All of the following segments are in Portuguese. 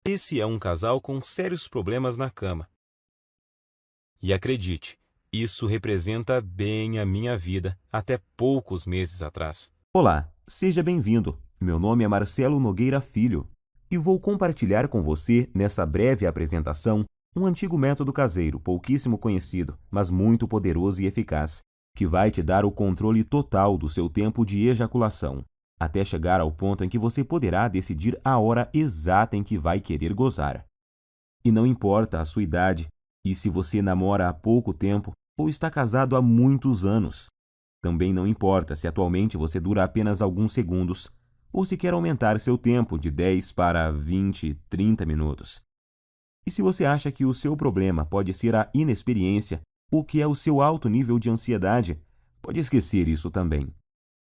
Esse é um casal com sérios problemas na cama. E acredite, isso representa bem a minha vida até poucos meses atrás. Olá, seja bem-vindo. Meu nome é Marcelo Nogueira Filho e vou compartilhar com você, nessa breve apresentação, um antigo método caseiro, pouquíssimo conhecido, mas muito poderoso e eficaz, que vai te dar o controle total do seu tempo de ejaculação, até chegar ao ponto em que você poderá decidir a hora exata em que vai querer gozar. E não importa a sua idade, e se você namora há pouco tempo ou está casado há muitos anos. Também não importa se atualmente você dura apenas alguns segundos, ou se quer aumentar seu tempo de 10 para 20, 30 minutos. E se você acha que o seu problema pode ser a inexperiência, ou que é o seu alto nível de ansiedade, pode esquecer isso também.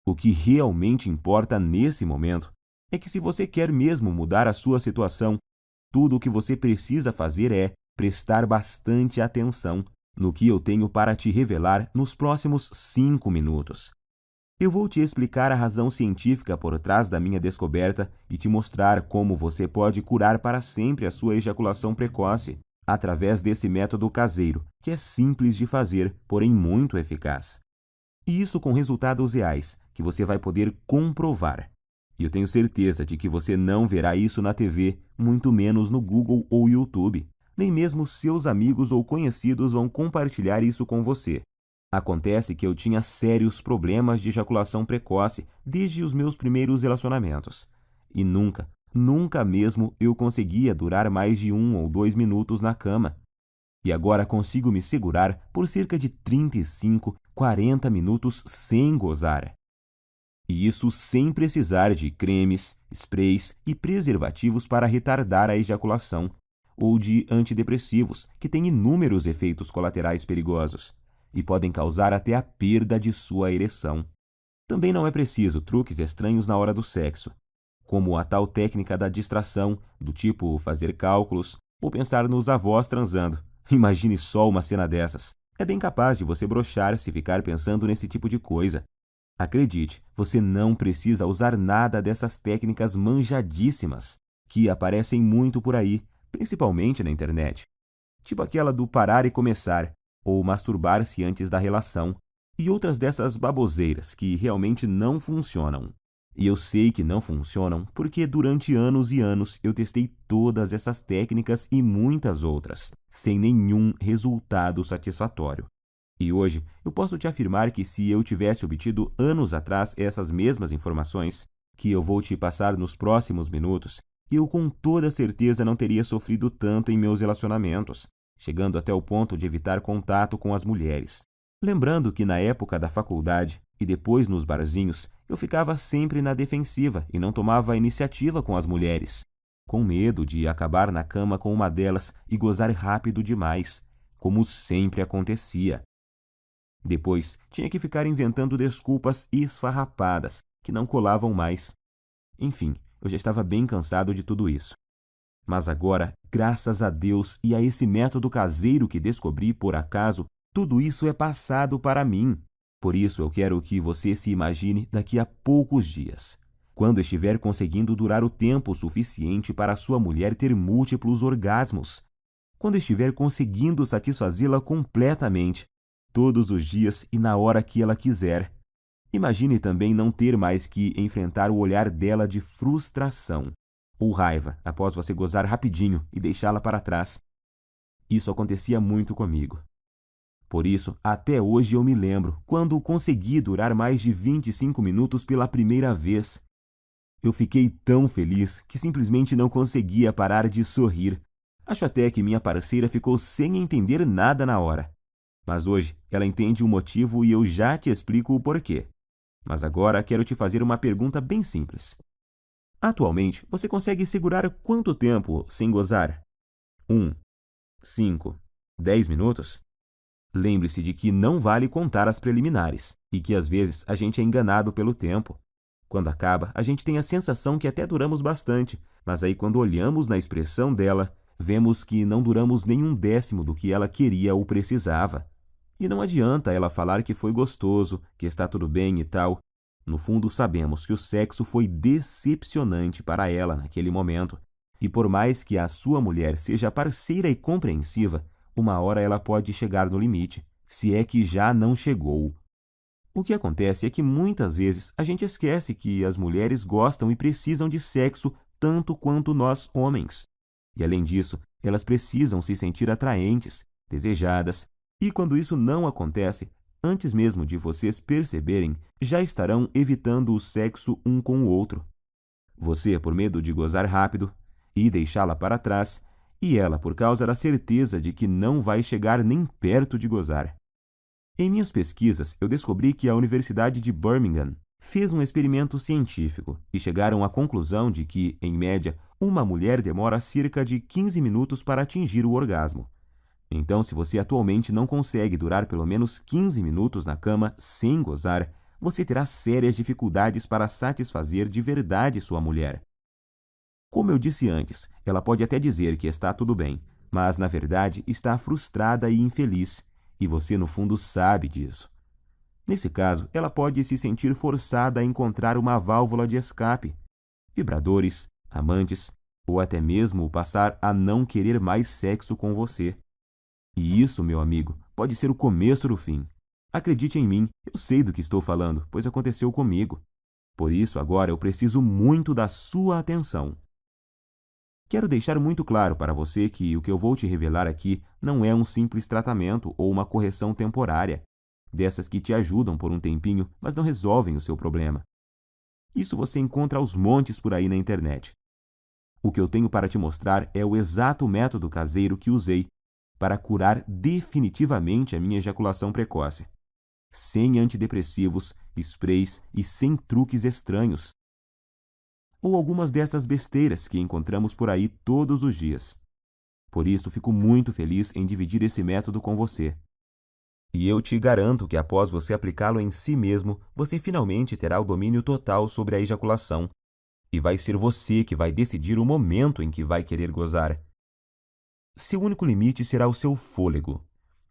O que realmente importa nesse momento é que, se você quer mesmo mudar a sua situação, tudo o que você precisa fazer é prestar bastante atenção no que eu tenho para te revelar nos próximos 5 minutos. Eu vou te explicar a razão científica por trás da minha descoberta e te mostrar como você pode curar para sempre a sua ejaculação precoce através desse método caseiro, que é simples de fazer, porém muito eficaz. E isso com resultados reais, que você vai poder comprovar. E eu tenho certeza de que você não verá isso na TV, muito menos no Google ou YouTube. Nem mesmo seus amigos ou conhecidos vão compartilhar isso com você. Acontece que eu tinha sérios problemas de ejaculação precoce desde os meus primeiros relacionamentos. E nunca mesmo eu conseguia durar mais de 1 ou 2 minutos na cama. E agora consigo me segurar por cerca de 35, 40 minutos sem gozar. E isso sem precisar de cremes, sprays e preservativos para retardar a ejaculação, ou de antidepressivos, que têm inúmeros efeitos colaterais perigosos e podem causar até a perda de sua ereção. Também não é preciso truques estranhos na hora do sexo, como a tal técnica da distração, do tipo fazer cálculos ou pensar nos avós transando. Imagine só uma cena dessas. É bem capaz de você broxar se ficar pensando nesse tipo de coisa. Acredite, você não precisa usar nada dessas técnicas manjadíssimas, que aparecem muito por aí, principalmente na internet. Tipo aquela do parar e começar, ou masturbar-se antes da relação, e outras dessas baboseiras que realmente não funcionam. E eu sei que não funcionam porque durante anos e anos eu testei todas essas técnicas e muitas outras, sem nenhum resultado satisfatório. E hoje eu posso te afirmar que, se eu tivesse obtido anos atrás essas mesmas informações, que eu vou te passar nos próximos minutos, eu com toda certeza não teria sofrido tanto em meus relacionamentos, chegando até o ponto de evitar contato com as mulheres. Lembrando que na época da faculdade e depois nos barzinhos, eu ficava sempre na defensiva e não tomava iniciativa com as mulheres, com medo de acabar na cama com uma delas e gozar rápido demais, como sempre acontecia. Depois, tinha que ficar inventando desculpas esfarrapadas, que não colavam mais. Enfim, eu já estava bem cansado de tudo isso. Mas agora, graças a Deus e a esse método caseiro que descobri por acaso, tudo isso é passado para mim. Por isso eu quero que você se imagine daqui a poucos dias, quando estiver conseguindo durar o tempo suficiente para a sua mulher ter múltiplos orgasmos, quando estiver conseguindo satisfazê-la completamente, todos os dias e na hora que ela quiser. Imagine também não ter mais que enfrentar o olhar dela de frustração ou raiva após você gozar rapidinho e deixá-la para trás. Isso acontecia muito comigo. Por isso, até hoje eu me lembro quando consegui durar mais de 25 minutos pela primeira vez. Eu fiquei tão feliz que simplesmente não conseguia parar de sorrir. Acho até que minha parceira ficou sem entender nada na hora. Mas hoje ela entende o motivo e eu já te explico o porquê. Mas agora quero te fazer uma pergunta bem simples. Atualmente, você consegue segurar quanto tempo sem gozar? 1, 5, 10 minutos? Lembre-se de que não vale contar as preliminares e que às vezes a gente é enganado pelo tempo. Quando acaba, a gente tem a sensação que até duramos bastante, mas aí quando olhamos na expressão dela, vemos que não duramos nem 1/10 do que ela queria ou precisava. E não adianta ela falar que foi gostoso, que está tudo bem e tal. No fundo, sabemos que o sexo foi decepcionante para ela naquele momento E por mais que a sua mulher seja parceira e compreensiva, uma hora ela pode chegar no limite, se é que já não chegou. O que acontece é que muitas vezes a gente esquece que as mulheres gostam e precisam de sexo tanto quanto nós homens. E além disso, elas precisam se sentir atraentes, desejadas, e quando isso não acontece, antes mesmo de vocês perceberem, já estarão evitando o sexo um com o outro. Você por medo de gozar rápido e deixá-la para trás, e ela por causa da certeza de que não vai chegar nem perto de gozar. Em minhas pesquisas, eu descobri que a Universidade de Birmingham fez um experimento científico e chegaram à conclusão de que, em média, uma mulher demora cerca de 15 minutos para atingir o orgasmo. Então, se você atualmente não consegue durar pelo menos 15 minutos na cama sem gozar, você terá sérias dificuldades para satisfazer de verdade sua mulher. Como eu disse antes, ela pode até dizer que está tudo bem, mas na verdade está frustrada e infeliz, e você no fundo sabe disso. Nesse caso, ela pode se sentir forçada a encontrar uma válvula de escape, vibradores, amantes, ou até mesmo passar a não querer mais sexo com você. E isso, meu amigo, pode ser o começo do fim. Acredite em mim, eu sei do que estou falando, pois aconteceu comigo. Por isso, agora eu preciso muito da sua atenção. Quero deixar muito claro para você que o que eu vou te revelar aqui não é um simples tratamento ou uma correção temporária, dessas que te ajudam por um tempinho, mas não resolvem o seu problema. Isso você encontra aos montes por aí na internet. O que eu tenho para te mostrar é o exato método caseiro que usei para curar definitivamente a minha ejaculação precoce. Sem antidepressivos, sprays e sem truques estranhos. Ou algumas dessas besteiras que encontramos por aí todos os dias. Por isso, fico muito feliz em dividir esse método com você. E eu te garanto que após você aplicá-lo em si mesmo, você finalmente terá o domínio total sobre a ejaculação. E vai ser você que vai decidir o momento em que vai querer gozar. Seu único limite será o seu fôlego.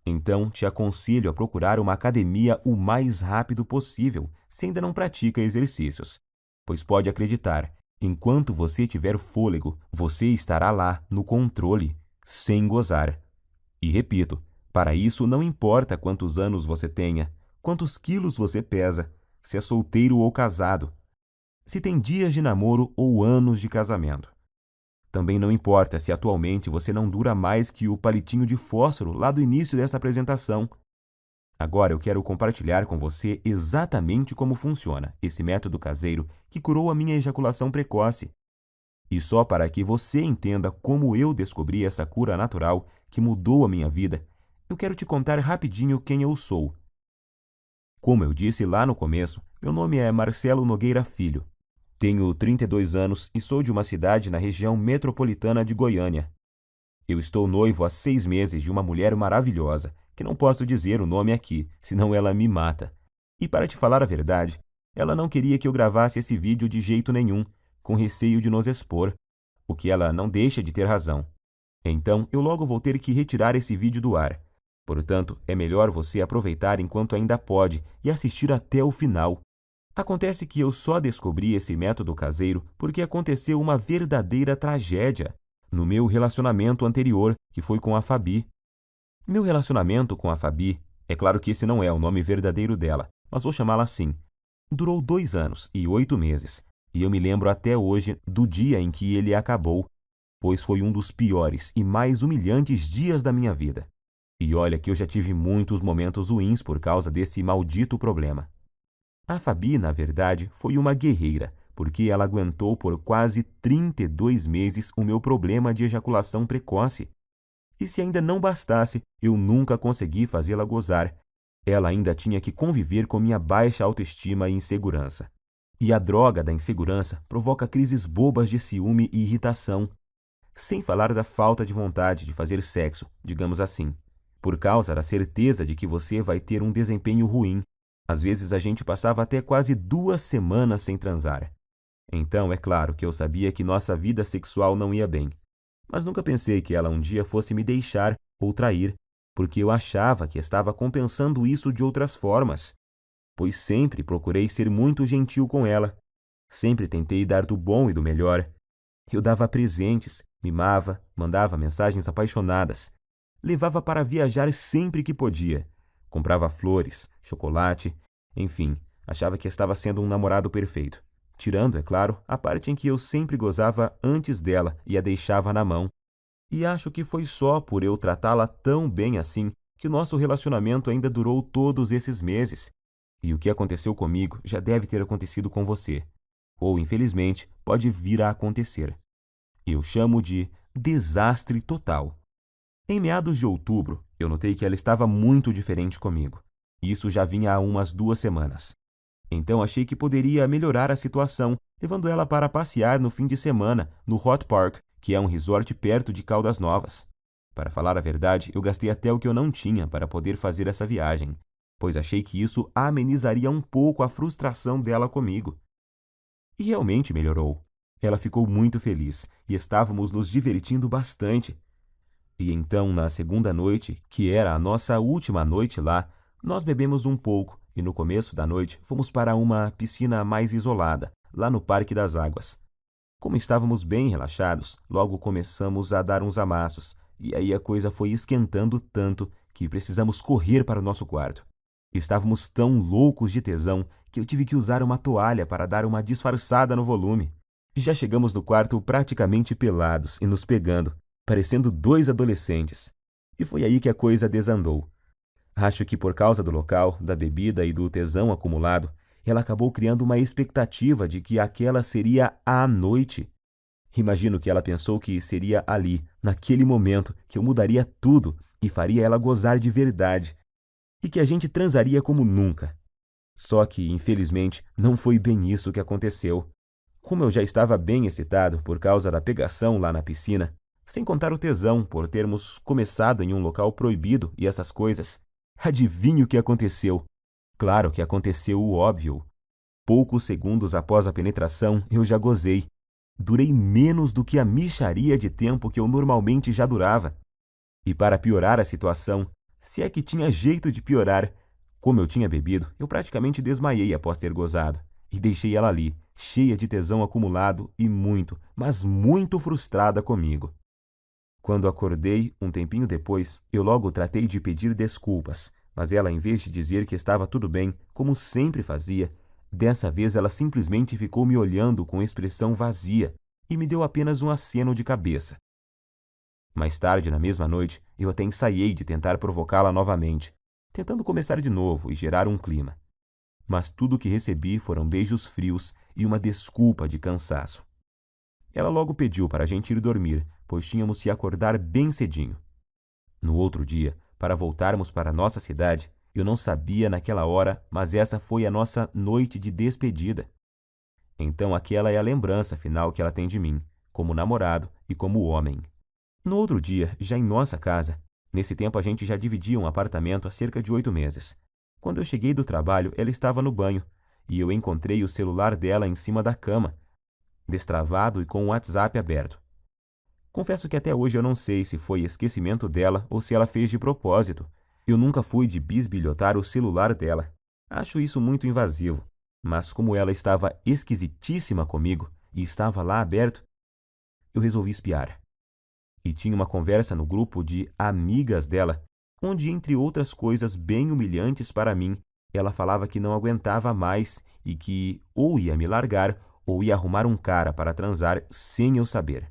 Então, te aconselho a procurar uma academia o mais rápido possível, se ainda não pratica exercícios. Pois pode acreditar, enquanto você tiver fôlego, você estará lá, no controle, sem gozar. E repito, para isso não importa quantos anos você tenha, quantos quilos você pesa, se é solteiro ou casado, se tem dias de namoro ou anos de casamento. Também não importa se atualmente você não dura mais que o palitinho de fósforo lá do início dessa apresentação. Agora eu quero compartilhar com você exatamente como funciona esse método caseiro que curou a minha ejaculação precoce. E só para que você entenda como eu descobri essa cura natural que mudou a minha vida, eu quero te contar rapidinho quem eu sou. Como eu disse lá no começo, meu nome é Marcelo Nogueira Filho. Tenho 32 anos e sou de uma cidade na região metropolitana de Goiânia. Eu estou noivo há 6 meses de uma mulher maravilhosa, que não posso dizer o nome aqui, senão ela me mata. E para te falar a verdade, ela não queria que eu gravasse esse vídeo de jeito nenhum, com receio de nos expor, o que ela não deixa de ter razão. Então, eu logo vou ter que retirar esse vídeo do ar. Portanto, é melhor você aproveitar enquanto ainda pode e assistir até o final. Acontece que eu só descobri esse método caseiro porque aconteceu uma verdadeira tragédia no meu relacionamento anterior, que foi com a Fabi. Meu relacionamento com a Fabi, é claro que esse não é o nome verdadeiro dela, mas vou chamá-la assim, durou 2 anos e 8 meses, e eu me lembro até hoje do dia em que ele acabou, pois foi um dos piores e mais humilhantes dias da minha vida. E olha que eu já tive muitos momentos ruins por causa desse maldito problema. A Fabi, na verdade, foi uma guerreira, porque ela aguentou por quase 32 meses o meu problema de ejaculação precoce. E se ainda não bastasse, eu nunca consegui fazê-la gozar. Ela ainda tinha que conviver com minha baixa autoestima e insegurança. E a droga da insegurança provoca crises bobas de ciúme e irritação, sem falar da falta de vontade de fazer sexo, digamos assim, por causa da certeza de que você vai ter um desempenho ruim. Às vezes a gente passava até quase 2 semanas sem transar. Então, é claro que eu sabia que nossa vida sexual não ia bem. Mas nunca pensei que ela um dia fosse me deixar ou trair, porque eu achava que estava compensando isso de outras formas. Pois sempre procurei ser muito gentil com ela. Sempre tentei dar do bom e do melhor. Eu dava presentes, Mimava, mandava mensagens apaixonadas. Levava para viajar sempre que podia. Comprava flores, chocolate, enfim, achava que estava sendo um namorado perfeito. Tirando, é claro, a parte em que eu sempre gozava antes dela e a deixava na mão. E acho que foi só por eu tratá-la tão bem assim que o nosso relacionamento ainda durou todos esses meses. E o que aconteceu comigo já deve ter acontecido com você. Ou, infelizmente, pode vir a acontecer. Eu chamo de desastre total. Em meados de outubro, eu notei que ela estava muito diferente comigo. Isso já vinha há umas 2 semanas. Então achei que poderia melhorar a situação, levando ela para passear no fim de semana no Hot Park, que é um resort perto de Caldas Novas. Para falar a verdade, eu gastei até o que eu não tinha para poder fazer essa viagem, pois achei que isso amenizaria um pouco a frustração dela comigo. E realmente melhorou. Ela ficou muito feliz e estávamos nos divertindo bastante. E então, na segunda noite, que era a nossa última noite lá, nós bebemos um pouco e no começo da noite fomos para uma piscina mais isolada, lá no Parque das Águas. Como estávamos bem relaxados, logo começamos a dar uns amassos, e aí a coisa foi esquentando tanto que precisamos correr para o nosso quarto. Estávamos tão loucos de tesão que eu tive que usar uma toalha para dar uma disfarçada no volume. Já chegamos no quarto praticamente pelados e nos pegando, parecendo 2 adolescentes. E foi aí que a coisa desandou. Acho que por causa do local, da bebida e do tesão acumulado, ela acabou criando uma expectativa de que aquela seria a noite. Imagino que ela pensou que seria ali, naquele momento, que eu mudaria tudo e faria ela gozar de verdade. E que a gente transaria como nunca. Só que, infelizmente, não foi bem isso que aconteceu. Como eu já estava bem excitado por causa da pegação lá na piscina, sem contar o tesão por termos começado em um local proibido e essas coisas, adivinhe o que aconteceu? Claro que aconteceu o óbvio. Poucos segundos após a penetração, eu já gozei. Durei menos do que a mixaria de tempo que eu normalmente já durava. E para piorar a situação, se é que tinha jeito de piorar, como eu tinha bebido, eu praticamente desmaiei após ter gozado. E deixei ela ali, cheia de tesão acumulado e muito, mas muito frustrada comigo. Quando acordei, um tempinho depois, eu logo tratei de pedir desculpas, mas ela, em vez de dizer que estava tudo bem, como sempre fazia, dessa vez ela simplesmente ficou me olhando com expressão vazia e me deu apenas um aceno de cabeça. Mais tarde, na mesma noite, eu até ensaiei de tentar provocá-la novamente, tentando começar de novo e gerar um clima. Mas tudo o que recebi foram beijos frios e uma desculpa de cansaço. Ela logo pediu para a gente ir dormir, pois tínhamos se acordar bem cedinho. No outro dia, para voltarmos para a nossa cidade, eu não sabia naquela hora, mas essa foi a nossa noite de despedida. Então aquela é a lembrança final que ela tem de mim, como namorado e como homem. No outro dia, já em nossa casa, nesse tempo a gente já dividia um apartamento há cerca de 8 meses. Quando eu cheguei do trabalho, ela estava no banho, e eu encontrei o celular dela em cima da cama, destravado e com o WhatsApp aberto. Confesso que até hoje eu não sei se foi esquecimento dela ou se ela fez de propósito. Eu nunca fui de bisbilhotar o celular dela. Acho isso muito invasivo. Mas como ela estava esquisitíssima comigo e estava lá aberto, eu resolvi espiar. E tinha uma conversa no grupo de amigas dela, onde, entre outras coisas bem humilhantes para mim, ela falava que não aguentava mais e que ou ia me largar ou ia arrumar um cara para transar sem eu saber.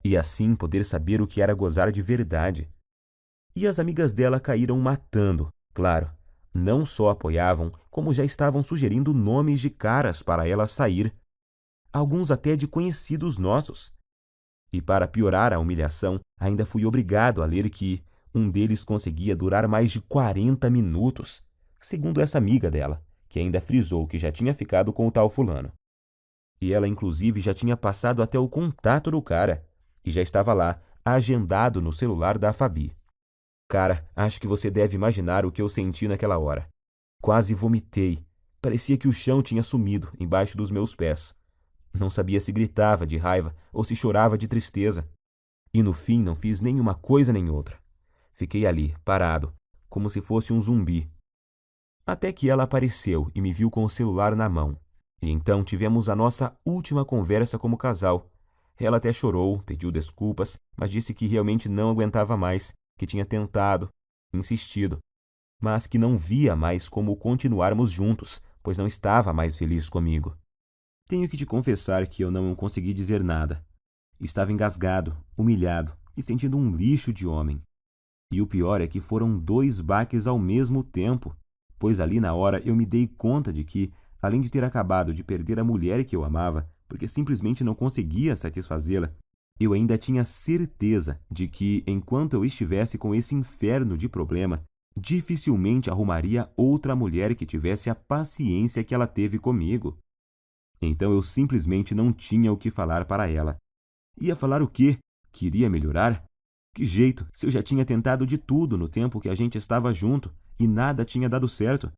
E assim poder saber o que era gozar de verdade. E as amigas dela caíram matando, claro. Não só apoiavam, como já estavam sugerindo nomes de caras para ela sair. Alguns até de conhecidos nossos. E para piorar a humilhação, ainda fui obrigado a ler que um deles conseguia durar mais de 40 minutos, segundo essa amiga dela, que ainda frisou que já tinha ficado com o tal fulano. E ela, inclusive, já tinha passado até o contato do cara, e já estava lá, agendado no celular da Fabi. Cara, acho que você deve imaginar o que eu senti naquela hora. Quase vomitei. Parecia que o chão tinha sumido embaixo dos meus pés. Não sabia se gritava de raiva ou se chorava de tristeza. E no fim não fiz nem uma coisa nem outra. Fiquei ali, parado, como se fosse um zumbi. Até que ela apareceu e me viu com o celular na mão. E então tivemos a nossa última conversa como casal. Ela até chorou, pediu desculpas, mas disse que realmente não aguentava mais, que tinha tentado, insistido, mas que não via mais como continuarmos juntos, pois não estava mais feliz comigo. Tenho que te confessar que eu não consegui dizer nada. Estava engasgado, humilhado e sentindo um lixo de homem. E o pior é que foram 2 baques ao mesmo tempo, pois ali na hora eu me dei conta de que, além de ter acabado de perder a mulher que eu amava, porque simplesmente não conseguia satisfazê-la, eu ainda tinha certeza de que, enquanto eu estivesse com esse inferno de problema, dificilmente arrumaria outra mulher que tivesse a paciência que ela teve comigo. Então eu simplesmente não tinha o que falar para ela. Ia falar o quê? Que iria melhorar? Que jeito, se eu já tinha tentado de tudo no tempo que a gente estava junto e nada tinha dado certo?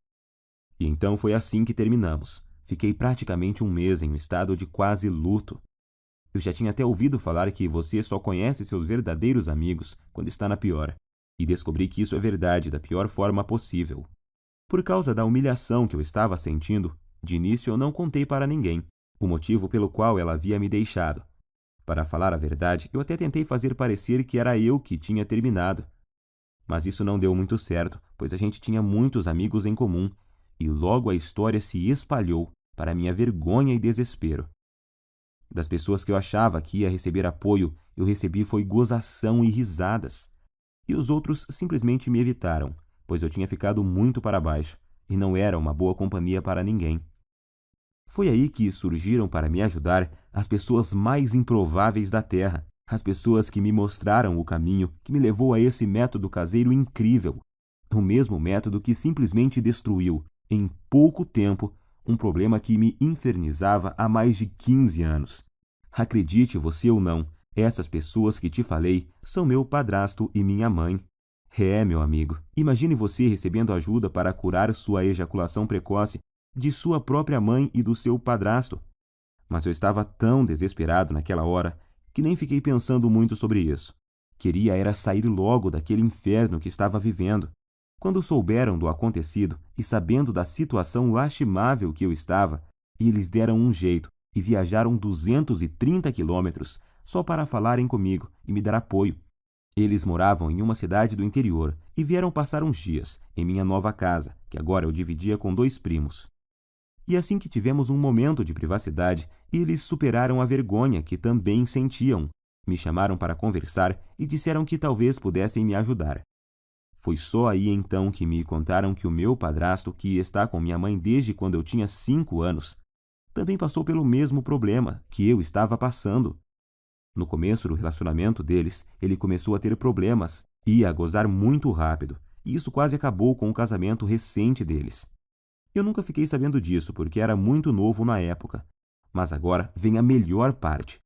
E então foi assim que terminamos. Fiquei praticamente 1 mês em um estado de quase luto. Eu já tinha até ouvido falar que você só conhece seus verdadeiros amigos quando está na pior. E descobri que isso é verdade da pior forma possível. Por causa da humilhação que eu estava sentindo, de início eu não contei para ninguém o motivo pelo qual ela havia me deixado. Para falar a verdade, eu até tentei fazer parecer que era eu que tinha terminado. Mas isso não deu muito certo, pois a gente tinha muitos amigos em comum, e logo a história se espalhou, para minha vergonha e desespero. Das pessoas que eu achava que ia receber apoio, eu recebi foi gozação e risadas. E os outros simplesmente me evitaram, pois eu tinha ficado muito para baixo, e não era uma boa companhia para ninguém. Foi aí que surgiram para me ajudar as pessoas mais improváveis da Terra, as pessoas que me mostraram o caminho que me levou a esse método caseiro incrível, o mesmo método que simplesmente destruiu, em pouco tempo, um problema que me infernizava há mais de 15 anos. Acredite você ou não, essas pessoas que te falei são meu padrasto e minha mãe. Meu amigo, imagine você recebendo ajuda para curar sua ejaculação precoce de sua própria mãe e do seu padrasto. Mas eu estava tão desesperado naquela hora que nem fiquei pensando muito sobre isso. Queria era sair logo daquele inferno que estava vivendo. Quando souberam do acontecido e sabendo da situação lastimável que eu estava, eles deram um jeito e viajaram 230 quilômetros só para falarem comigo e me dar apoio. Eles moravam em uma cidade do interior e vieram passar uns dias em minha nova casa, que agora eu dividia com 2 primos. E assim que tivemos um momento de privacidade, eles superaram a vergonha que também sentiam. Me chamaram para conversar e disseram que talvez pudessem me ajudar. Foi só aí então que me contaram que o meu padrasto, que está com minha mãe desde quando eu tinha 5 anos, também passou pelo mesmo problema que eu estava passando. No começo do relacionamento deles, ele começou a ter problemas e a gozar muito rápido, e isso quase acabou com o casamento recente deles. Eu nunca fiquei sabendo disso porque era muito novo na época, mas agora vem a melhor parte.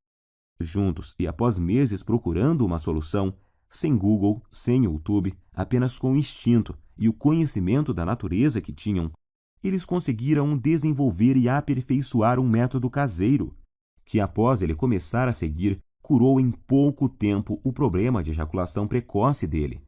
Juntos e após meses procurando uma solução, sem Google, sem YouTube, apenas com o instinto e o conhecimento da natureza que tinham, eles conseguiram desenvolver e aperfeiçoar um método caseiro, que após ele começar a seguir, curou em pouco tempo o problema de ejaculação precoce dele.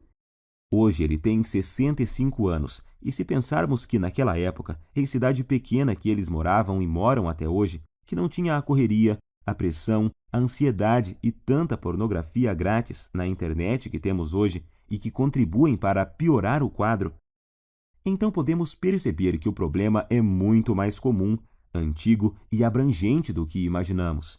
Hoje ele tem 65 anos, e se pensarmos que naquela época, em cidade pequena que eles moravam e moram até hoje, que não tinha a correria, a pressão, a ansiedade e tanta pornografia grátis na internet que temos hoje e que contribuem para piorar o quadro, então podemos perceber que o problema é muito mais comum, antigo e abrangente do que imaginamos.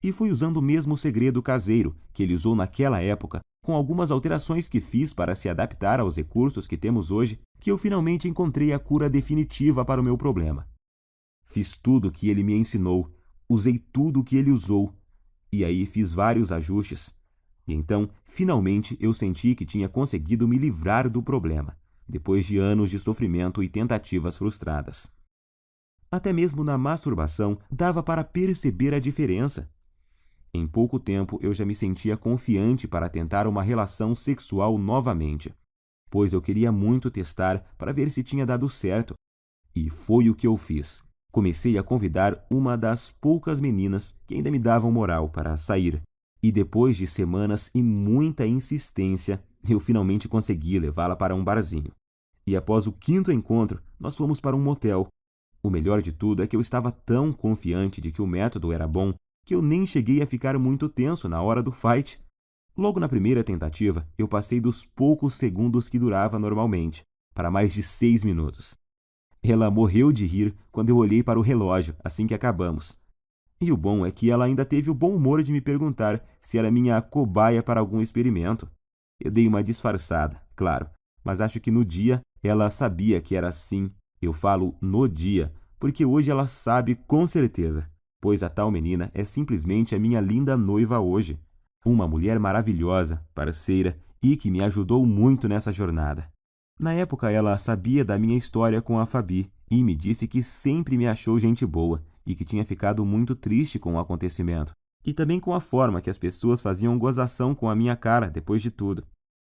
E foi usando o mesmo segredo caseiro que ele usou naquela época, com algumas alterações que fiz para se adaptar aos recursos que temos hoje, que eu finalmente encontrei a cura definitiva para o meu problema. Fiz tudo o que ele me ensinou, usei tudo o que ele usou, e aí fiz vários ajustes. E então, finalmente, eu senti que tinha conseguido me livrar do problema, depois de anos de sofrimento e tentativas frustradas. Até mesmo na masturbação dava para perceber a diferença. Em pouco tempo eu já me sentia confiante para tentar uma relação sexual novamente, pois eu queria muito testar para ver se tinha dado certo. E foi o que eu fiz. Comecei a convidar uma das poucas meninas que ainda me davam moral para sair. E depois de semanas e muita insistência, eu finalmente consegui levá-la para um barzinho. E após o 5º encontro, nós fomos para um motel. O melhor de tudo é que eu estava tão confiante de que o método era bom que eu nem cheguei a ficar muito tenso na hora do fight. Logo na primeira tentativa, eu passei dos poucos segundos que durava normalmente, para mais de 6 minutos. Ela morreu de rir quando eu olhei para o relógio assim que acabamos. E o bom é que ela ainda teve o bom humor de me perguntar se era minha cobaia para algum experimento. Eu dei uma disfarçada, claro, mas acho que no dia ela sabia que era assim. Eu falo no dia, porque hoje ela sabe com certeza, pois a tal menina é simplesmente a minha linda noiva hoje. Uma mulher maravilhosa, parceira e que me ajudou muito nessa jornada. Na época ela sabia da minha história com a Fabi e me disse que sempre me achou gente boa e que tinha ficado muito triste com o acontecimento. E também com a forma que as pessoas faziam gozação com a minha cara depois de tudo.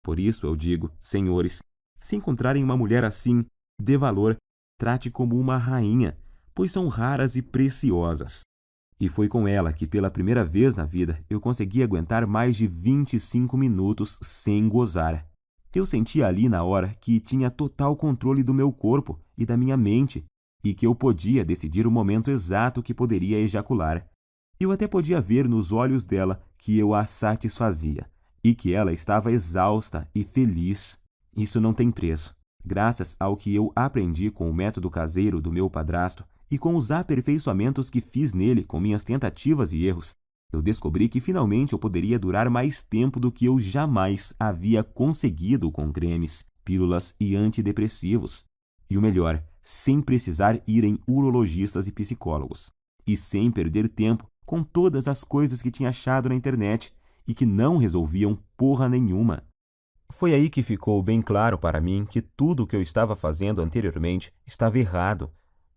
Por isso eu digo, senhores, se encontrarem uma mulher assim, dê valor, trate como uma rainha, pois são raras e preciosas. E foi com ela que pela primeira vez na vida eu consegui aguentar mais de 25 minutos sem gozar. Eu sentia ali na hora que tinha total controle do meu corpo e da minha mente e que eu podia decidir o momento exato que poderia ejacular. Eu até podia ver nos olhos dela que eu a satisfazia e que ela estava exausta e feliz. Isso não tem preço. Graças ao que eu aprendi com o método caseiro do meu padrasto e com os aperfeiçoamentos que fiz nele com minhas tentativas e erros, eu descobri que finalmente eu poderia durar mais tempo do que eu jamais havia conseguido com cremes, pílulas e antidepressivos. E o melhor, sem precisar ir em urologistas e psicólogos. E sem perder tempo com todas as coisas que tinha achado na internet e que não resolviam porra nenhuma. Foi aí que ficou bem claro para mim que tudo o que eu estava fazendo anteriormente estava errado.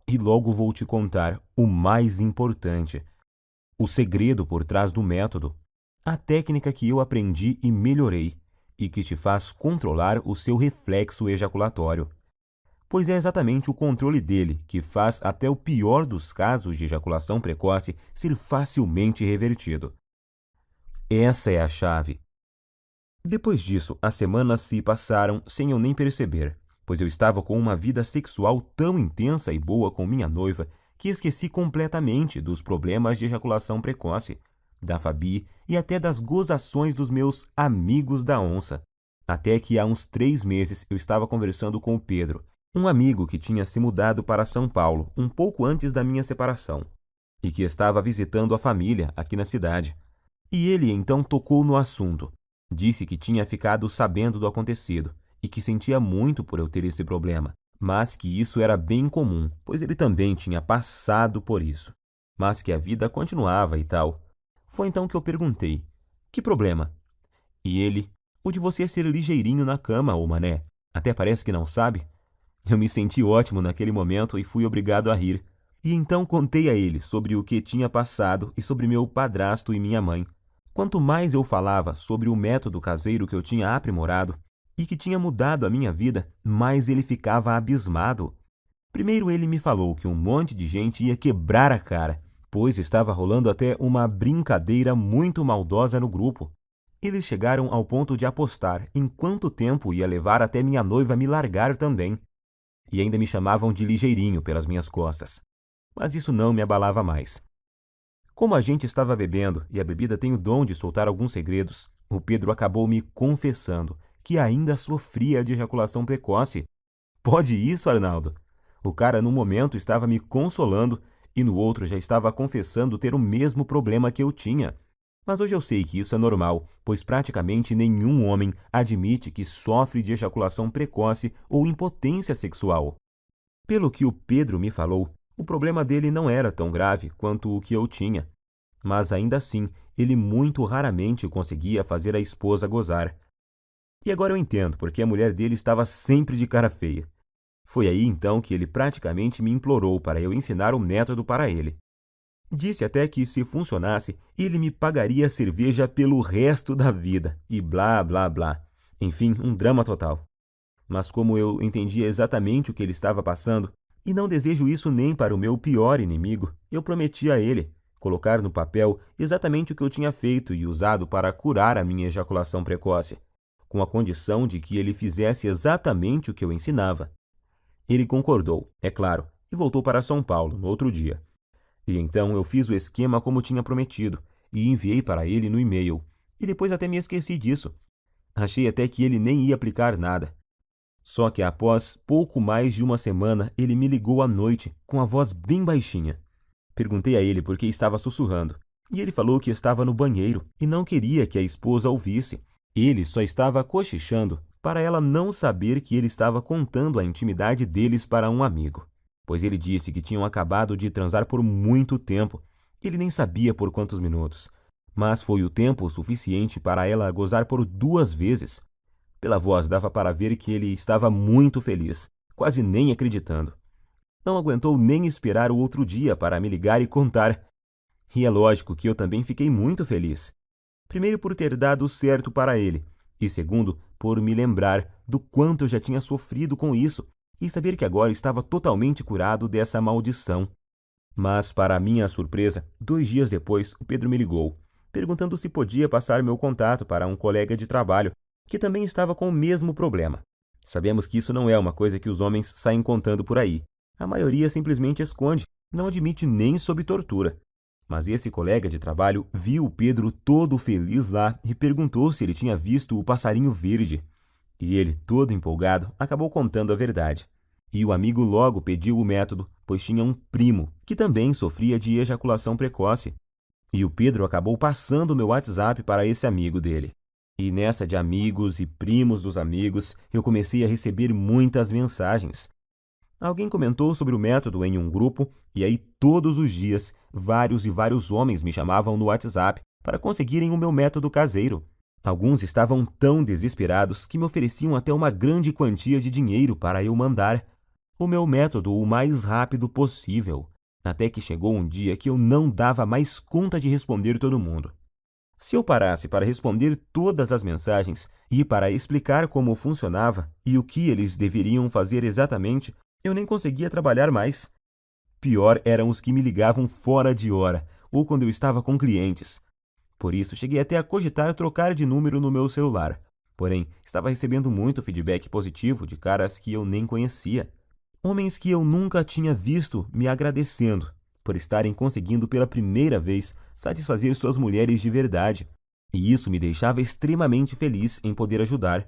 E logo vou te contar o mais importante. O segredo por trás do método. A técnica que eu aprendi e melhorei e que te faz controlar o seu reflexo ejaculatório. Pois é exatamente o controle dele que faz até o pior dos casos de ejaculação precoce ser facilmente revertido. Essa é a chave. Depois disso, as semanas se passaram sem eu nem perceber, pois eu estava com uma vida sexual tão intensa e boa com minha noiva que esqueci completamente dos problemas de ejaculação precoce, da Fabi e até das gozações dos meus amigos da onça. Até que há uns 3 meses eu estava conversando com o Pedro, um amigo que tinha se mudado para São Paulo um pouco antes da minha separação e que estava visitando a família aqui na cidade. E ele então tocou no assunto. Disse que tinha ficado sabendo do acontecido e que sentia muito por eu ter esse problema, mas que isso era bem comum, pois ele também tinha passado por isso, mas que a vida continuava e tal. Foi então que eu perguntei: que problema? E ele: o de você ser ligeirinho na cama, ô mané. Até parece que não sabe. Eu me senti ótimo naquele momento e fui obrigado a rir. E então contei a ele sobre o que tinha passado e sobre meu padrasto e minha mãe. Quanto mais eu falava sobre o método caseiro que eu tinha aprimorado e que tinha mudado a minha vida, mais ele ficava abismado. Primeiro ele me falou que um monte de gente ia quebrar a cara, pois estava rolando até uma brincadeira muito maldosa no grupo. Eles chegaram ao ponto de apostar em quanto tempo ia levar até minha noiva me largar também. E ainda me chamavam de ligeirinho pelas minhas costas. Mas isso não me abalava mais. Como a gente estava bebendo e a bebida tem o dom de soltar alguns segredos, o Pedro acabou me confessando que ainda sofria de ejaculação precoce. Pode isso, Arnaldo? O cara num momento estava me consolando e no outro já estava confessando ter o mesmo problema que eu tinha. Mas hoje eu sei que isso é normal, pois praticamente nenhum homem admite que sofre de ejaculação precoce ou impotência sexual. Pelo que o Pedro me falou, o problema dele não era tão grave quanto o que eu tinha. Mas ainda assim, ele muito raramente conseguia fazer a esposa gozar. E agora eu entendo porque a mulher dele estava sempre de cara feia. Foi aí então que ele praticamente me implorou para eu ensinar o método para ele. Disse até que, se funcionasse, ele me pagaria cerveja pelo resto da vida, e blá, blá, blá. Enfim, um drama total. Mas como eu entendia exatamente o que ele estava passando, e não desejo isso nem para o meu pior inimigo, eu prometi a ele colocar no papel exatamente o que eu tinha feito e usado para curar a minha ejaculação precoce, com a condição de que ele fizesse exatamente o que eu ensinava. Ele concordou, é claro, e voltou para São Paulo no outro dia. E então eu fiz o esquema como tinha prometido e enviei para ele no e-mail. E depois até me esqueci disso. Achei até que ele nem ia aplicar nada. Só que após pouco mais de uma semana, ele me ligou à noite, com a voz bem baixinha. Perguntei a ele por que estava sussurrando, e ele falou que estava no banheiro e não queria que a esposa ouvisse. Ele só estava cochichando para ela não saber que ele estava contando a intimidade deles para um amigo, pois ele disse que tinham acabado de transar por muito tempo. Ele nem sabia por quantos minutos, mas foi o tempo suficiente para ela gozar por 2 vezes. Pela voz dava para ver que ele estava muito feliz, quase nem acreditando. Não aguentou nem esperar o outro dia para me ligar e contar. E é lógico que eu também fiquei muito feliz. Primeiro por ter dado certo para ele, e segundo por me lembrar do quanto eu já tinha sofrido com isso e saber que agora estava totalmente curado dessa maldição. Mas, para minha surpresa, 2 dias depois, o Pedro me ligou, perguntando se podia passar meu contato para um colega de trabalho que também estava com o mesmo problema. Sabemos que isso não é uma coisa que os homens saem contando por aí. A maioria simplesmente esconde, não admite nem sob tortura. Mas esse colega de trabalho viu o Pedro todo feliz lá e perguntou se ele tinha visto o passarinho verde. E ele, todo empolgado, acabou contando a verdade. E o amigo logo pediu o método, pois tinha um primo que também sofria de ejaculação precoce. E o Pedro acabou passando o meu WhatsApp para esse amigo dele. E nessa de amigos e primos dos amigos, eu comecei a receber muitas mensagens. Alguém comentou sobre o método em um grupo, e aí todos os dias, vários e vários homens me chamavam no WhatsApp para conseguirem o meu método caseiro. Alguns estavam tão desesperados que me ofereciam até uma grande quantia de dinheiro para eu mandar o meu método o mais rápido possível, até que chegou um dia que eu não dava mais conta de responder todo mundo. Se eu parasse para responder todas as mensagens e para explicar como funcionava e o que eles deveriam fazer exatamente, eu nem conseguia trabalhar mais. Pior eram os que me ligavam fora de hora ou quando eu estava com clientes. Por isso, cheguei até a cogitar trocar de número no meu celular. Porém, estava recebendo muito feedback positivo de caras que eu nem conhecia. Homens que eu nunca tinha visto me agradecendo por estarem conseguindo pela primeira vez satisfazer suas mulheres de verdade. E isso me deixava extremamente feliz em poder ajudar.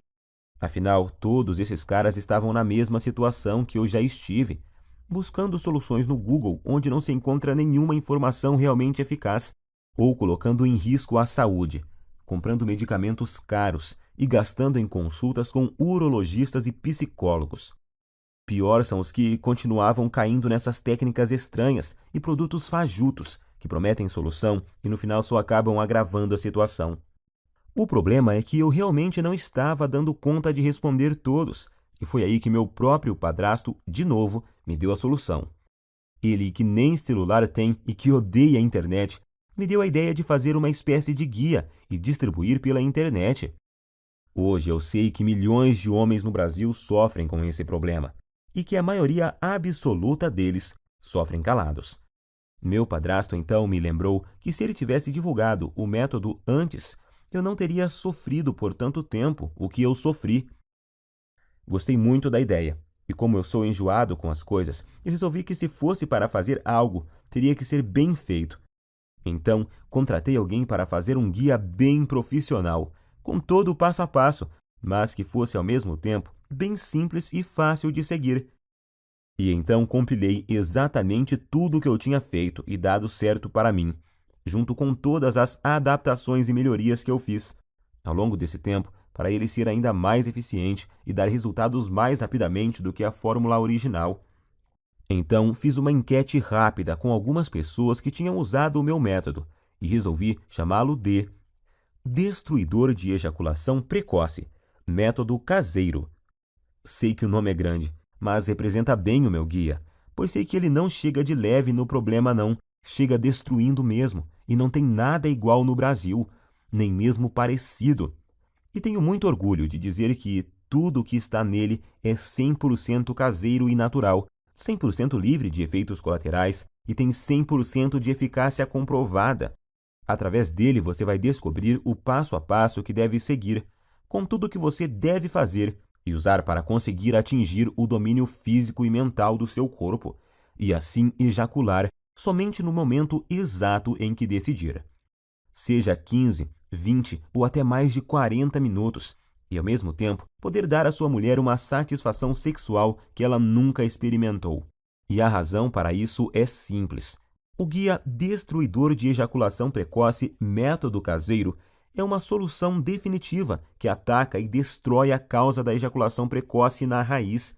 Afinal, todos esses caras estavam na mesma situação que eu já estive, buscando soluções no Google onde não se encontra nenhuma informação realmente eficaz, ou colocando em risco a saúde, comprando medicamentos caros e gastando em consultas com urologistas e psicólogos. Pior são os que continuavam caindo nessas técnicas estranhas e produtos fajutos que prometem solução e no final só acabam agravando a situação. O problema é que eu realmente não estava dando conta de responder todos, e foi aí que meu próprio padrasto, de novo, me deu a solução. Ele, que nem celular tem e que odeia a internet, me deu a ideia de fazer uma espécie de guia e distribuir pela internet. Hoje eu sei que milhões de homens no Brasil sofrem com esse problema, e que a maioria absoluta deles sofrem calados. Meu padrasto então me lembrou que se ele tivesse divulgado o método antes, eu não teria sofrido por tanto tempo o que eu sofri. Gostei muito da ideia, e como eu sou enjoado com as coisas, eu resolvi que se fosse para fazer algo, teria que ser bem feito. Então, contratei alguém para fazer um guia bem profissional, com todo o passo a passo, mas que fosse ao mesmo tempo bem simples e fácil de seguir. E então compilei exatamente tudo o que eu tinha feito e dado certo para mim, junto com todas as adaptações e melhorias que eu fiz ao longo desse tempo, para ele ser ainda mais eficiente e dar resultados mais rapidamente do que a fórmula original. Então, fiz uma enquete rápida com algumas pessoas que tinham usado o meu método e resolvi chamá-lo de Destruidor de Ejaculação Precoce, Método Caseiro. Sei que o nome é grande, mas representa bem o meu guia, pois sei que ele não chega de leve no problema não, chega destruindo mesmo, e não tem nada igual no Brasil, nem mesmo parecido. E tenho muito orgulho de dizer que tudo o que está nele é 100% caseiro e natural, 100% livre de efeitos colaterais e tem 100% de eficácia comprovada. Através dele você vai descobrir o passo a passo que deve seguir, com tudo o que você deve fazer e usar para conseguir atingir o domínio físico e mental do seu corpo, e assim ejacular somente no momento exato em que decidir. Seja 15, 20 ou até mais de 40 minutos, e ao mesmo tempo poder dar à sua mulher uma satisfação sexual que ela nunca experimentou. E a razão para isso é simples. O guia destruidor de ejaculação precoce Método Caseiro é uma solução definitiva que ataca e destrói a causa da ejaculação precoce na raiz.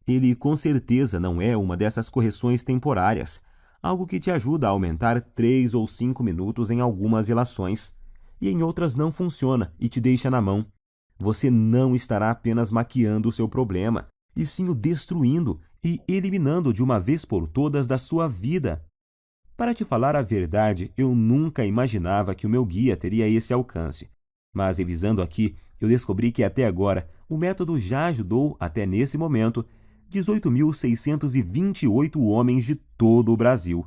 Ele com certeza não é uma dessas correções temporárias, algo que te ajuda a aumentar 3 ou 5 minutos em algumas relações, e em outras não funciona e te deixa na mão. Você não estará apenas maquiando o seu problema, e sim o destruindo e eliminando de uma vez por todas da sua vida. Para te falar a verdade, eu nunca imaginava que o meu guia teria esse alcance. Mas revisando aqui, eu descobri que até agora o método já ajudou, até nesse momento, 18.628 homens de todo o Brasil.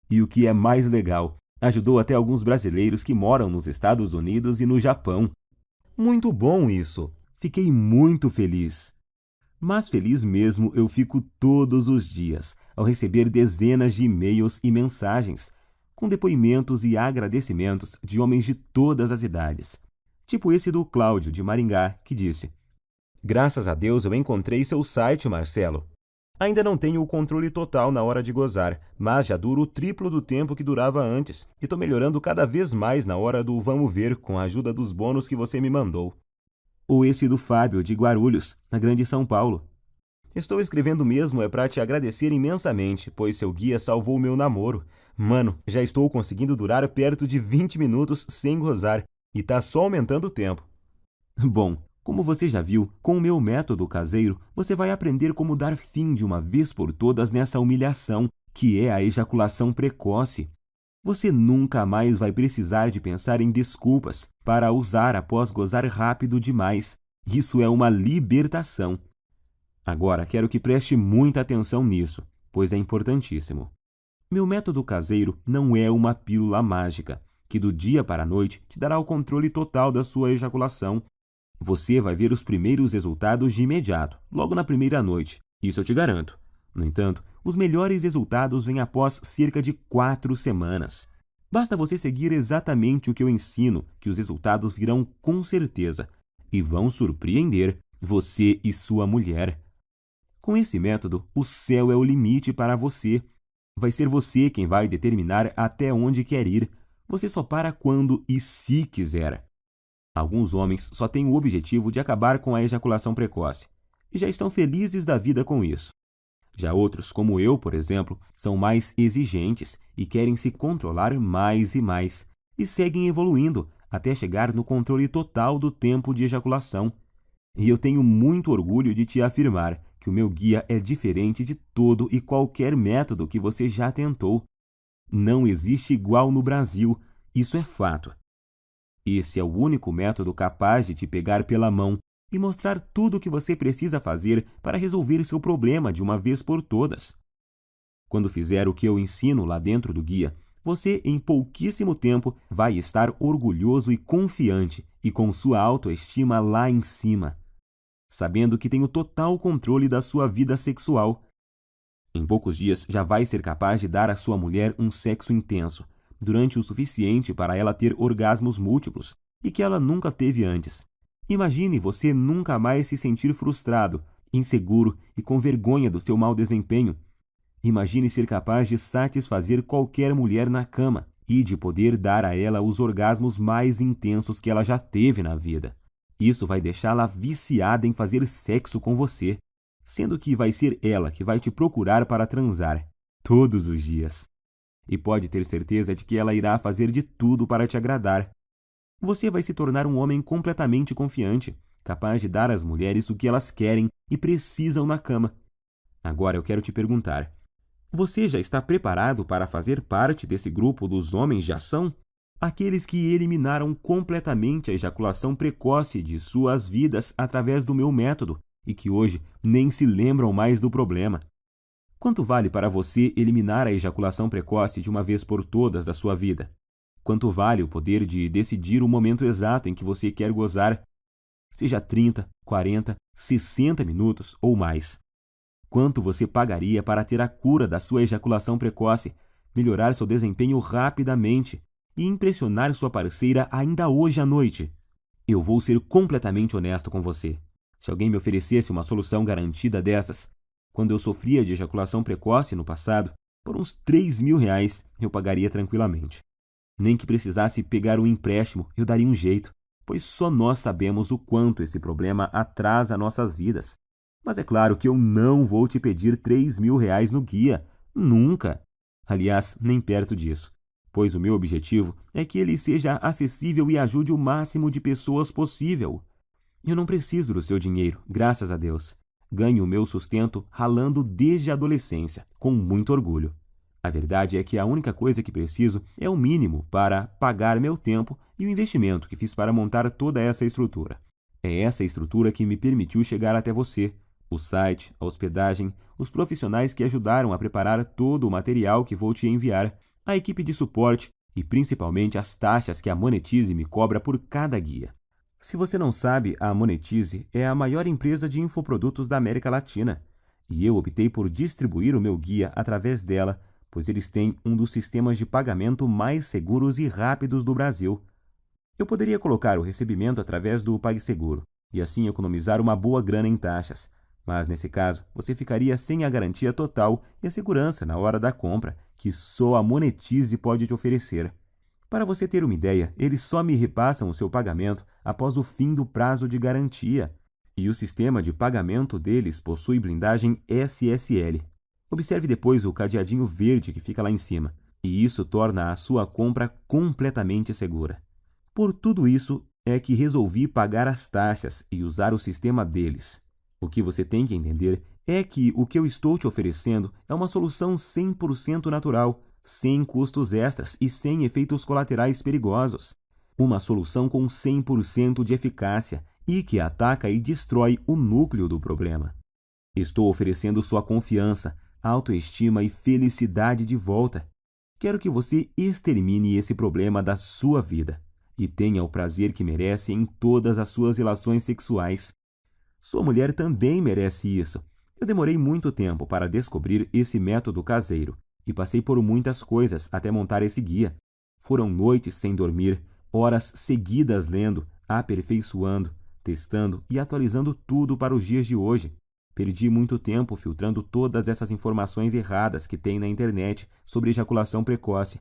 E o que é mais legal, ajudou até alguns brasileiros que moram nos Estados Unidos e no Japão. Muito bom isso! Fiquei muito feliz. Mas feliz mesmo eu fico todos os dias ao receber dezenas de e-mails e mensagens, com depoimentos e agradecimentos de homens de todas as idades. Tipo esse do Cláudio, de Maringá, que disse: "Graças a Deus eu encontrei seu site, Marcelo. Ainda não tenho o controle total na hora de gozar, mas já duro o triplo do tempo que durava antes e estou melhorando cada vez mais na hora do vamos ver com a ajuda dos bônus que você me mandou." Ou esse do Fábio, de Guarulhos, na Grande São Paulo: "Estou escrevendo mesmo para te agradecer imensamente, pois seu guia salvou meu namoro. Mano, já estou conseguindo durar perto de 20 minutos sem gozar e tá só aumentando o tempo." Bom, como você já viu, com o meu método caseiro, você vai aprender como dar fim de uma vez por todas nessa humilhação, que é a ejaculação precoce. Você nunca mais vai precisar de pensar em desculpas para usar após gozar rápido demais. Isso é uma libertação. Agora, quero que preste muita atenção nisso, pois é importantíssimo. Meu método caseiro não é uma pílula mágica, que do dia para a noite te dará o controle total da sua ejaculação. Você vai ver os primeiros resultados de imediato, logo na primeira noite, isso eu te garanto. No entanto, os melhores resultados vêm após cerca de 4 semanas. Basta você seguir exatamente o que eu ensino, que os resultados virão com certeza e vão surpreender você e sua mulher. Com esse método, o céu é o limite para você. Vai ser você quem vai determinar até onde quer ir. Você só para quando e se quiser. Alguns homens só têm o objetivo de acabar com a ejaculação precoce e já estão felizes da vida com isso. Já outros, como eu, por exemplo, são mais exigentes e querem se controlar mais e seguem evoluindo até chegar no controle total do tempo de ejaculação. E eu tenho muito orgulho de te afirmar que o meu guia é diferente de todo e qualquer método que você já tentou. Não existe igual no Brasil, isso é fato. Esse é o único método capaz de te pegar pela mão e mostrar tudo o que você precisa fazer para resolver seu problema de uma vez por todas. Quando fizer o que eu ensino lá dentro do guia, você em pouquíssimo tempo vai estar orgulhoso e confiante e com sua autoestima lá em cima, sabendo que tem o total controle da sua vida sexual. Em poucos dias já vai ser capaz de dar à sua mulher um sexo intenso, durante o suficiente para ela ter orgasmos múltiplos e que ela nunca teve antes. Imagine você nunca mais se sentir frustrado, inseguro e com vergonha do seu mau desempenho. Imagine ser capaz de satisfazer qualquer mulher na cama e de poder dar a ela os orgasmos mais intensos que ela já teve na vida. Isso vai deixá-la viciada em fazer sexo com você, sendo que vai ser ela que vai te procurar para transar, todos os dias. E pode ter certeza de que ela irá fazer de tudo para te agradar. Você vai se tornar um homem completamente confiante, capaz de dar às mulheres o que elas querem e precisam na cama. Agora eu quero te perguntar: você já está preparado para fazer parte desse grupo dos homens de ação? Aqueles que eliminaram completamente a ejaculação precoce de suas vidas através do meu método e que hoje nem se lembram mais do problema. Quanto vale para você eliminar a ejaculação precoce de uma vez por todas da sua vida? Quanto vale o poder de decidir o momento exato em que você quer gozar? Seja 30, 40, 60 minutos ou mais. Quanto você pagaria para ter a cura da sua ejaculação precoce, melhorar seu desempenho rapidamente e impressionar sua parceira ainda hoje à noite. Eu vou ser completamente honesto com você. Se alguém me oferecesse uma solução garantida dessas, quando eu sofria de ejaculação precoce no passado, por uns R$ 3.000 eu pagaria tranquilamente. Nem que precisasse pegar um empréstimo, eu daria um jeito, pois só nós sabemos o quanto esse problema atrasa nossas vidas. Mas é claro que eu não vou te pedir R$ 3.000 no guia. Nunca! Aliás, nem perto disso, pois o meu objetivo é que ele seja acessível e ajude o máximo de pessoas possível. Eu não preciso do seu dinheiro, graças a Deus. Ganho o meu sustento ralando desde a adolescência, com muito orgulho. A verdade é que a única coisa que preciso é o mínimo para pagar meu tempo e o investimento que fiz para montar toda essa estrutura. É essa estrutura que me permitiu chegar até você. O site, a hospedagem, os profissionais que ajudaram a preparar todo o material que vou te enviar, a equipe de suporte e principalmente as taxas que a Monetize me cobra por cada guia. Se você não sabe, a Monetize é a maior empresa de infoprodutos da América Latina e eu optei por distribuir o meu guia através dela, pois eles têm um dos sistemas de pagamento mais seguros e rápidos do Brasil. Eu poderia colocar o recebimento através do PagSeguro e assim economizar uma boa grana em taxas, mas nesse caso você ficaria sem a garantia total e a segurança na hora da compra, que só a Monetize pode te oferecer. Para você ter uma ideia, eles só me repassam o seu pagamento após o fim do prazo de garantia. E o sistema de pagamento deles possui blindagem SSL. Observe depois o cadeadinho verde que fica lá em cima, e isso torna a sua compra completamente segura. Por tudo isso é que resolvi pagar as taxas e usar o sistema deles. O que você tem que entender é que o que eu estou te oferecendo é uma solução 100% natural, sem custos extras e sem efeitos colaterais perigosos. Uma solução com 100% de eficácia e que ataca e destrói o núcleo do problema. Estou oferecendo sua confiança, autoestima e felicidade de volta. Quero que você extermine esse problema da sua vida e tenha o prazer que merece em todas as suas relações sexuais. Sua mulher também merece isso. Eu demorei muito tempo para descobrir esse método caseiro e passei por muitas coisas até montar esse guia. Foram noites sem dormir, horas seguidas lendo, aperfeiçoando, testando e atualizando tudo para os dias de hoje. Perdi muito tempo filtrando todas essas informações erradas que tem na internet sobre ejaculação precoce.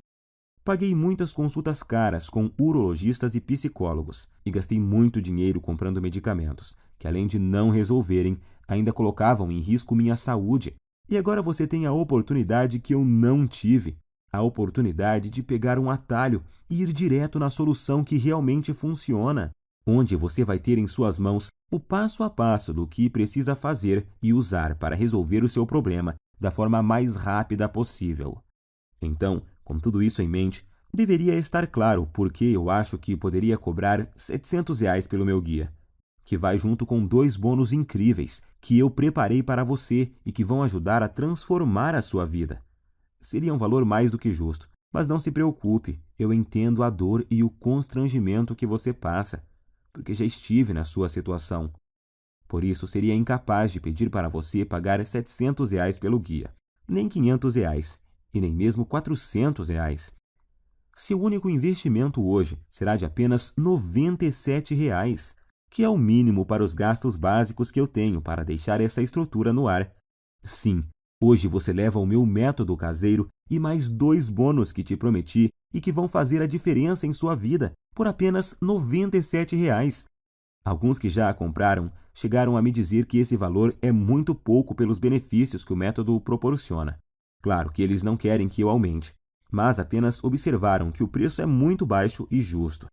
Paguei muitas consultas caras com urologistas e psicólogos e gastei muito dinheiro comprando medicamentos, que além de não resolverem, ainda colocavam em risco minha saúde. E agora você tem a oportunidade que eu não tive, a oportunidade de pegar um atalho e ir direto na solução que realmente funciona, onde você vai ter em suas mãos o passo a passo do que precisa fazer e usar para resolver o seu problema da forma mais rápida possível. Então, com tudo isso em mente, deveria estar claro por que eu acho que poderia cobrar R$ 700 pelo meu guia, que vai junto com 2 bônus incríveis que eu preparei para você e que vão ajudar a transformar a sua vida. Seria um valor mais do que justo, mas não se preocupe, eu entendo a dor e o constrangimento que você passa, porque já estive na sua situação. Por isso, seria incapaz de pedir para você pagar R$ 700 pelo guia, nem R$ 500 e nem mesmo R$ 400. Seu único investimento hoje será de apenas R$ 97, que é o mínimo para os gastos básicos que eu tenho para deixar essa estrutura no ar. Sim, hoje você leva o meu método caseiro e mais 2 bônus que te prometi e que vão fazer a diferença em sua vida por apenas R$ 97. Alguns que já a compraram chegaram a me dizer que esse valor é muito pouco pelos benefícios que o método proporciona. Claro que eles não querem que eu aumente, mas apenas observaram que o preço é muito baixo e justo.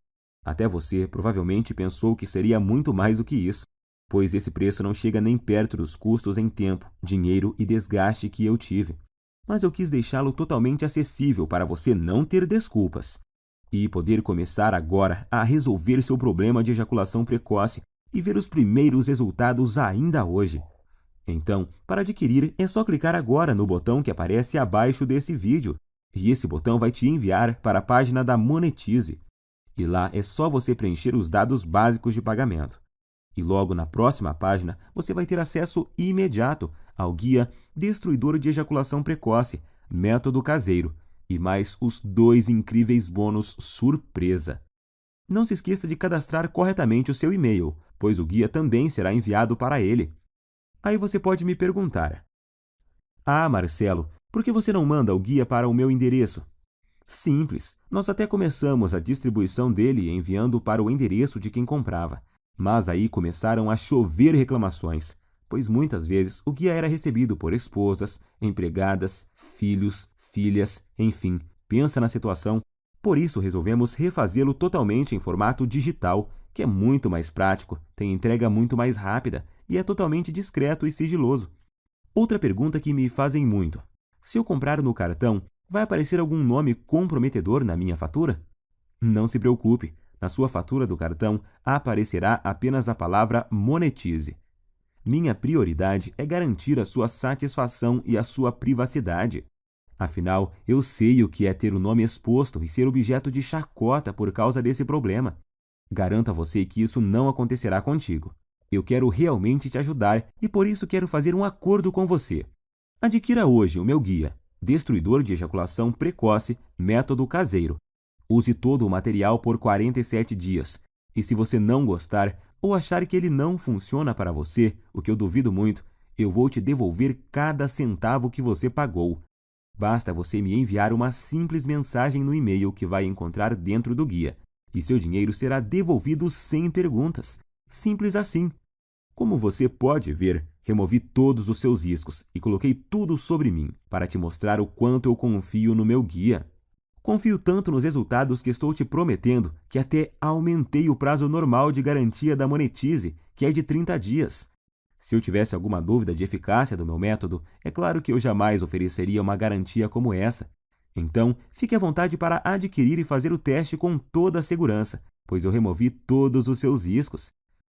Até você provavelmente pensou que seria muito mais do que isso, pois esse preço não chega nem perto dos custos em tempo, dinheiro e desgaste que eu tive. Mas eu quis deixá-lo totalmente acessível para você não ter desculpas e poder começar agora a resolver seu problema de ejaculação precoce e ver os primeiros resultados ainda hoje. Então, para adquirir, é só clicar agora no botão que aparece abaixo desse vídeo, e esse botão vai te enviar para a página da Monetize. E lá é só você preencher os dados básicos de pagamento. E logo na próxima página, você vai ter acesso imediato ao guia Destruidor de Ejaculação Precoce, Método Caseiro, e mais os 2 incríveis bônus surpresa. Não se esqueça de cadastrar corretamente o seu e-mail, pois o guia também será enviado para ele. Aí você pode me perguntar: "Ah, Marcelo, por que você não manda o guia para o meu endereço?" Simples, nós até começamos a distribuição dele enviando para o endereço de quem comprava. Mas aí começaram a chover reclamações, pois muitas vezes o guia era recebido por esposas, empregadas, filhos, filhas, enfim, pensa na situação. Por isso resolvemos refazê-lo totalmente em formato digital, que é muito mais prático, tem entrega muito mais rápida e é totalmente discreto e sigiloso. Outra pergunta que me fazem muito: se eu comprar no cartão, vai aparecer algum nome comprometedor na minha fatura? Não se preocupe, na sua fatura do cartão aparecerá apenas a palavra monetize. Minha prioridade é garantir a sua satisfação e a sua privacidade. Afinal, eu sei o que é ter o nome exposto e ser objeto de chacota por causa desse problema. Garanto a você que isso não acontecerá contigo. Eu quero realmente te ajudar e por isso quero fazer um acordo com você. Adquira hoje o meu guia, Destruidor de Ejaculação Precoce, Método Caseiro. Use todo o material por 47 dias. E se você não gostar ou achar que ele não funciona para você, o que eu duvido muito, eu vou te devolver cada centavo que você pagou. Basta você me enviar uma simples mensagem no e-mail que vai encontrar dentro do guia, e seu dinheiro será devolvido sem perguntas. Simples assim. Como você pode ver, removi todos os seus riscos e coloquei tudo sobre mim para te mostrar o quanto eu confio no meu guia. Confio tanto nos resultados que estou te prometendo que até aumentei o prazo normal de garantia da Monetize, que é de 30 dias. Se eu tivesse alguma dúvida de eficácia do meu método, é claro que eu jamais ofereceria uma garantia como essa. Então, fique à vontade para adquirir e fazer o teste com toda a segurança, pois eu removi todos os seus riscos.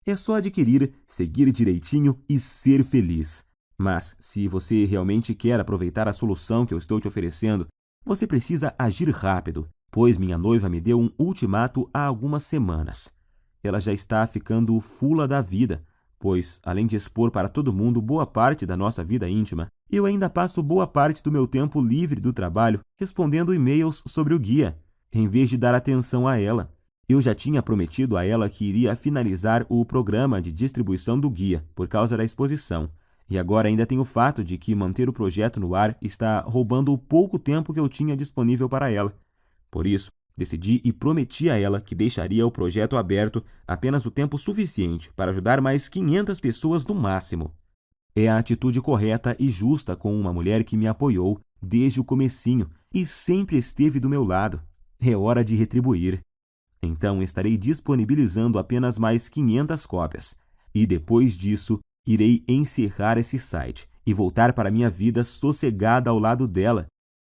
É só adquirir, seguir direitinho e ser feliz. Mas, se você realmente quer aproveitar a solução que eu estou te oferecendo, você precisa agir rápido, pois minha noiva me deu um ultimato há algumas semanas. Ela já está ficando fula da vida, pois, além de expor para todo mundo boa parte da nossa vida íntima, eu ainda passo boa parte do meu tempo livre do trabalho respondendo e-mails sobre o guia, em vez de dar atenção a ela. Eu já tinha prometido a ela que iria finalizar o programa de distribuição do guia por causa da exposição. E agora ainda tem o fato de que manter o projeto no ar está roubando o pouco tempo que eu tinha disponível para ela. Por isso, decidi e prometi a ela que deixaria o projeto aberto apenas o tempo suficiente para ajudar mais 500 pessoas no máximo. É a atitude correta e justa com uma mulher que me apoiou desde o comecinho e sempre esteve do meu lado. É hora de retribuir. Então estarei disponibilizando apenas mais 500 cópias. E depois disso, irei encerrar esse site e voltar para minha vida sossegada ao lado dela.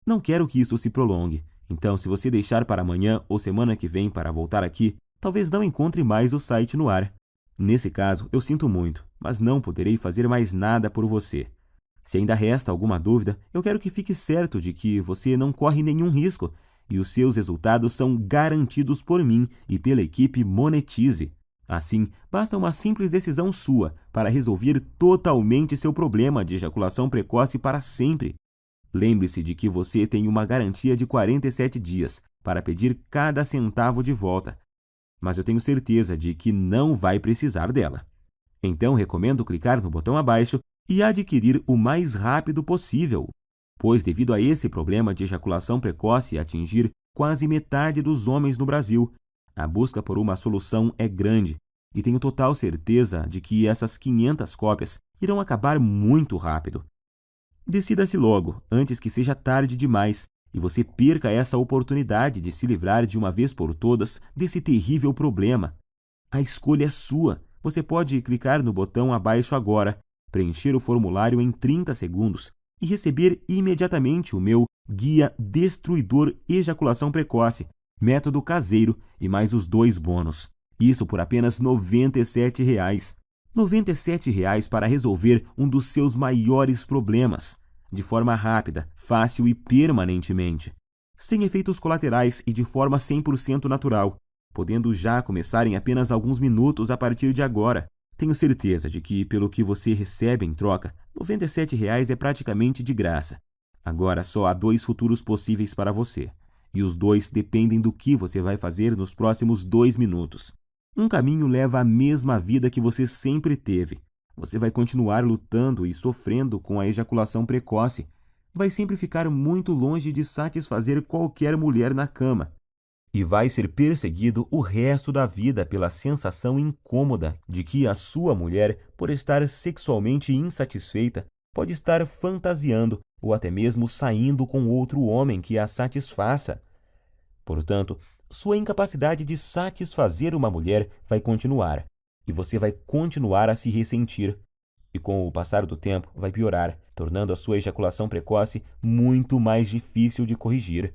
Não quero que isso se prolongue. Então, se você deixar para amanhã ou semana que vem para voltar aqui, talvez não encontre mais o site no ar. Nesse caso, eu sinto muito, mas não poderei fazer mais nada por você. Se ainda resta alguma dúvida, eu quero que fique certo de que você não corre nenhum risco e os seus resultados são garantidos por mim e pela equipe Monetize. Assim, basta uma simples decisão sua para resolver totalmente seu problema de ejaculação precoce para sempre. Lembre-se de que você tem uma garantia de 47 dias para pedir cada centavo de volta, mas eu tenho certeza de que não vai precisar dela. Então, recomendo clicar no botão abaixo e adquirir o mais rápido possível, pois devido a esse problema de ejaculação precoce atingir quase metade dos homens no Brasil, a busca por uma solução é grande e tenho total certeza de que essas 500 cópias irão acabar muito rápido. Decida-se logo, antes que seja tarde demais e você perca essa oportunidade de se livrar de uma vez por todas desse terrível problema. A escolha é sua. Você pode clicar no botão abaixo agora, preencher o formulário em 30 segundos e receber imediatamente o meu Guia Destruidor Ejaculação Precoce, Método Caseiro e mais os 2 bônus. Isso por apenas R$ 97. R$ 97 para resolver um dos seus maiores problemas, de forma rápida, fácil e permanentemente, sem efeitos colaterais e de forma 100% natural, podendo já começar em apenas alguns minutos a partir de agora. Tenho certeza de que, pelo que você recebe em troca, R$ 97 é praticamente de graça. Agora só há 2 futuros possíveis para você, e os 2 dependem do que você vai fazer nos próximos 2 minutos. Um caminho leva à mesma vida que você sempre teve. Você vai continuar lutando e sofrendo com a ejaculação precoce. Vai sempre ficar muito longe de satisfazer qualquer mulher na cama. E vai ser perseguido o resto da vida pela sensação incômoda de que a sua mulher, por estar sexualmente insatisfeita, pode estar fantasiando ou até mesmo saindo com outro homem que a satisfaça. Portanto, sua incapacidade de satisfazer uma mulher vai continuar, e você vai continuar a se ressentir. E com o passar do tempo, vai piorar, tornando a sua ejaculação precoce muito mais difícil de corrigir.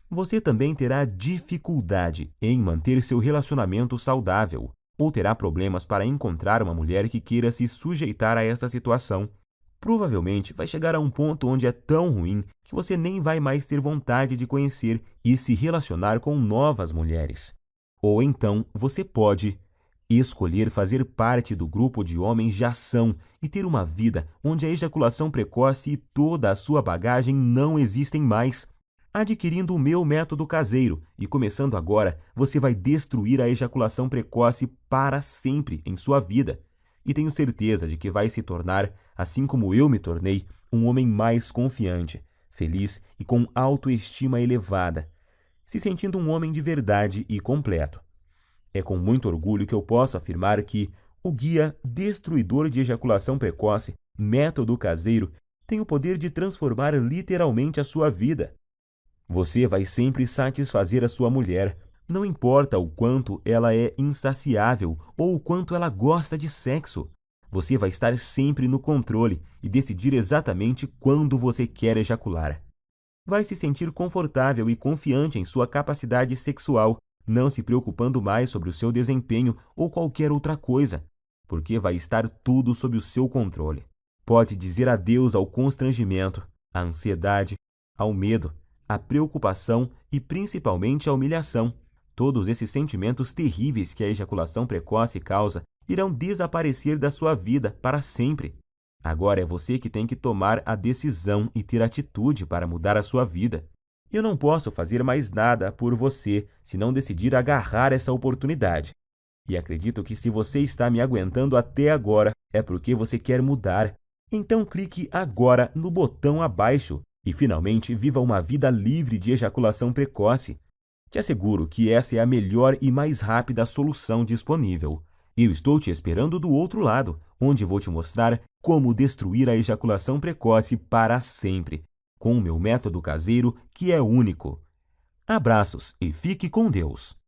Você também terá dificuldade em manter seu relacionamento saudável, ou terá problemas para encontrar uma mulher que queira se sujeitar a essa situação. Provavelmente vai chegar a um ponto onde é tão ruim que você nem vai mais ter vontade de conhecer e se relacionar com novas mulheres. Ou então você pode escolher fazer parte do grupo de homens de ação e ter uma vida onde a ejaculação precoce e toda a sua bagagem não existem mais. Adquirindo o meu método caseiro e começando agora, você vai destruir a ejaculação precoce para sempre em sua vida. E tenho certeza de que vai se tornar, assim como eu me tornei, um homem mais confiante, feliz e com autoestima elevada, se sentindo um homem de verdade e completo. É com muito orgulho que eu posso afirmar que o guia destruidor de ejaculação precoce, método caseiro, tem o poder de transformar literalmente a sua vida. Você vai sempre satisfazer a sua mulher, não importa o quanto ela é insaciável ou o quanto ela gosta de sexo. Você vai estar sempre no controle e decidir exatamente quando você quer ejacular. Vai se sentir confortável e confiante em sua capacidade sexual, não se preocupando mais sobre o seu desempenho ou qualquer outra coisa, porque vai estar tudo sob o seu controle. Pode dizer adeus ao constrangimento, à ansiedade, ao medo, à preocupação e principalmente à humilhação. Todos esses sentimentos terríveis que a ejaculação precoce causa irão desaparecer da sua vida para sempre. Agora é você que tem que tomar a decisão e ter atitude para mudar a sua vida. Eu não posso fazer mais nada por você se não decidir agarrar essa oportunidade. E acredito que se você está me aguentando até agora, é porque você quer mudar. Então clique agora no botão abaixo e finalmente viva uma vida livre de ejaculação precoce. Te asseguro que essa é a melhor e mais rápida solução disponível. Eu estou te esperando do outro lado, onde vou te mostrar como destruir a ejaculação precoce para sempre, com o meu método caseiro que é único. Abraços e fique com Deus!